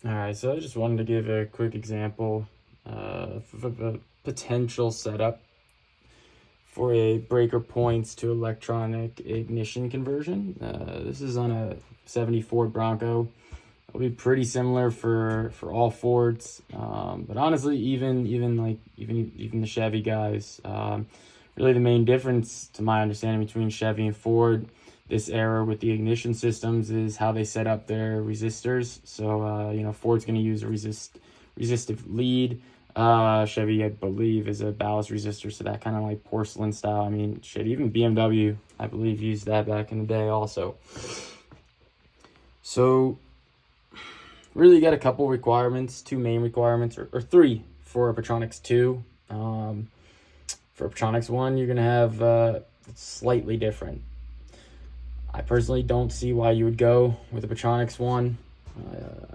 All right, so I just wanted to give a quick example of a potential setup for a breaker points to electronic ignition conversion. This is on a 70 Ford Bronco. It'll be pretty similar for all Fords, but honestly, even the Chevy guys. Really, the main difference, to my understanding, between Chevy and Ford this era with the ignition systems is how they set up their resistors. So Ford's going to use a resistive lead. Chevy, I believe, is a ballast resistor, so that kind of like porcelain style. I mean, shit, even BMW, I believe, used that back in the day also. So really, you got a couple requirements, two main requirements, or three for a Pertronix II. For Pertronix 1, you're going to have slightly different. I personally don't see why you would go with a Pertronix 1.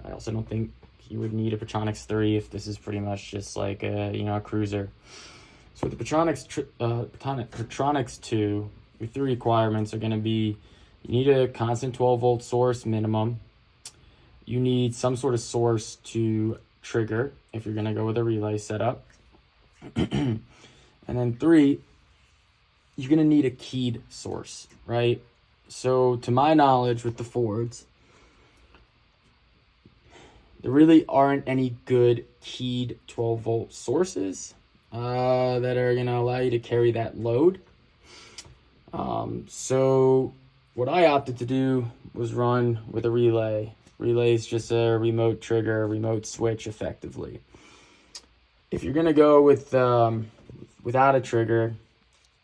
I also don't think you would need a Pertronix 3 if this is pretty much just like a cruiser. So with the Pertronix 2, your three requirements are going to be: you need a constant 12-volt source minimum. You need some sort of source to trigger if you're going to go with a relay setup. And then 3, you're going to need a keyed source, right? So to my knowledge with the Fords, there really aren't any good keyed 12-volt sources that are going to allow you to carry that load. So what I opted to do was run with a relay. Relay is just a remote trigger, remote switch effectively. If you're going to go with without a trigger,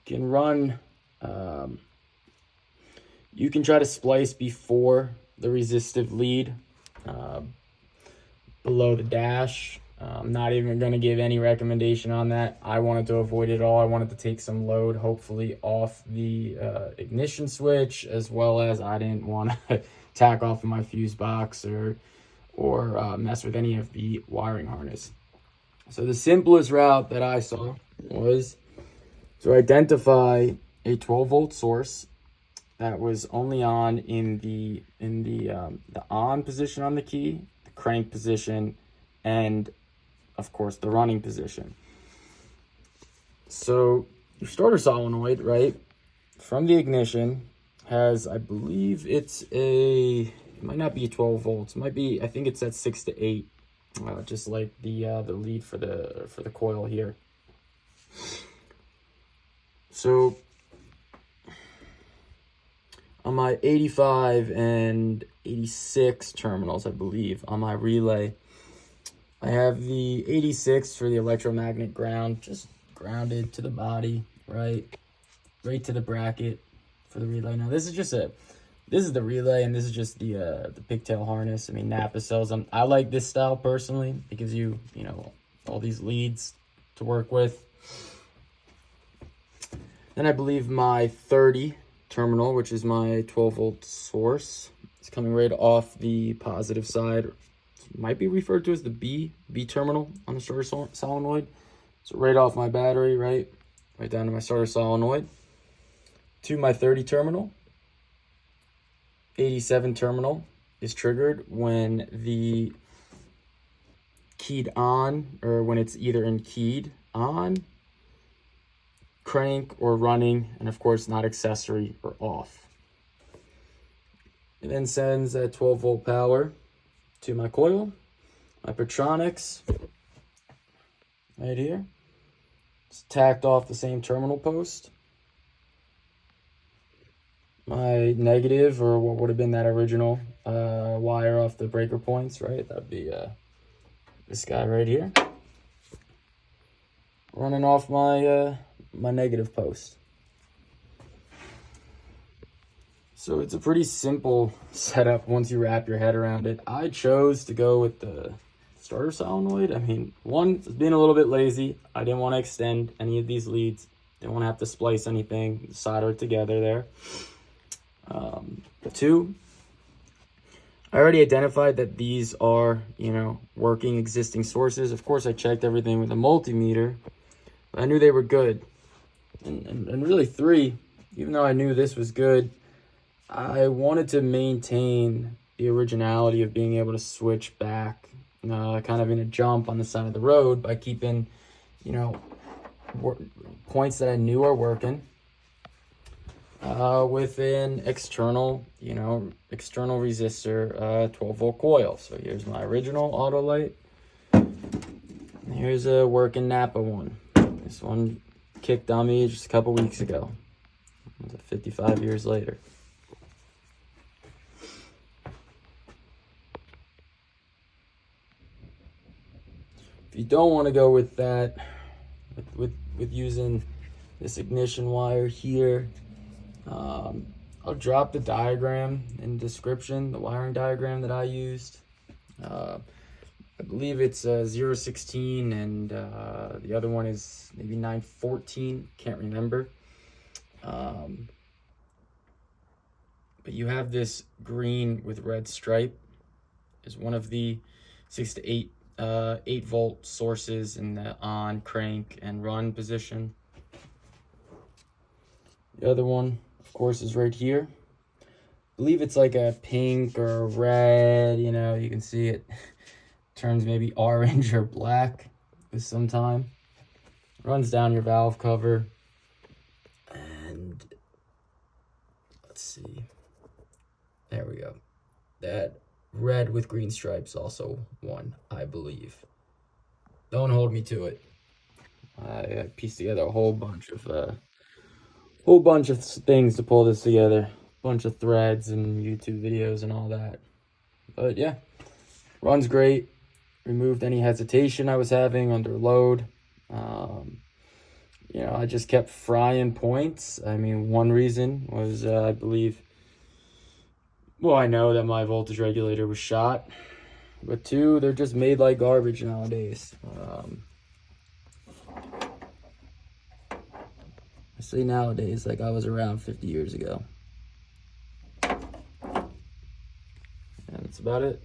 you can run... you can try to splice before the resistive lead below the dash. I'm not even going to give any recommendation on that. I wanted to avoid it all. I wanted to take some load, hopefully, off the ignition switch, as well as I didn't want to tack off of my fuse box or mess with any of the wiring harness. So the simplest route that I saw was to identify a 12-volt source that was only on in the on position on the key, the crank position, and of course the running position. So your starter solenoid, right, from the ignition has, I believe it might not be 12 volts, it might be, I think it's at 6 to 8, just like the lead for the coil here. So on my 85 and 86 terminals, I believe, on my relay, I have the 86 for the electromagnet ground, just grounded to the body, right to the bracket for the relay. Now this is the relay, and this is just the pigtail harness. I mean, Napa sells them. I like this style personally. It gives you, all these leads to work with. Then I believe my 30 terminal, which is my 12-volt source, it's coming right off the positive side. It might be referred to as the B terminal on the starter solenoid. So right off my battery, right down to my starter solenoid. To my 30 terminal. 87 terminal is triggered when the keyed on, or when it's either in keyed on, crank, or running, and of course not accessory or off. It then sends that 12-volt power to my coil, my Pertronix right here. It's tacked off the same terminal post. My negative, or what would have been that original wire off the breaker points, right? That'd be this guy right here, running off my my negative post. So it's a pretty simple setup once you wrap your head around it. I chose to go with the starter solenoid. I mean, one, being a little bit lazy. I didn't want to extend any of these leads. Didn't want to have to splice anything, solder it together there. But 2, I already identified that these are, working existing sources. Of course, I checked everything with a multimeter, but I knew they were good. And really 3, even though I knew this was good, I wanted to maintain the originality of being able to switch back kind of in a jump on the side of the road by keeping, you know, points that I knew are working with an external, external resistor, 12-volt coil. So here's my original Autolite. Here's a working Napa one. This one kicked on me just a couple weeks ago. 55 years later. If you don't want to go with that, with using this ignition wire here, I'll drop the diagram in the description, the wiring diagram that I used. I believe it's 016 and the other one is maybe 914, can't remember. But you have this green with red stripe is one of the 6 to 8 volt sources in the on, crank, and run position. The other one, of course, is right here. I believe it's like a pink or a red, you can see it turns maybe orange or black with some time. Runs down your valve cover. And let's see. There we go. That red with green stripes also one, I believe. Don't hold me to it. I pieced together a whole bunch of things to pull this together. Bunch of threads and YouTube videos and all that. But yeah, runs great. Removed any hesitation I was having under load. I just kept frying points. I mean, one reason was I believe, well, I know that my voltage regulator was shot, but two, they're just made like garbage nowadays. I say nowadays like I was around 50 years ago. And that's about it.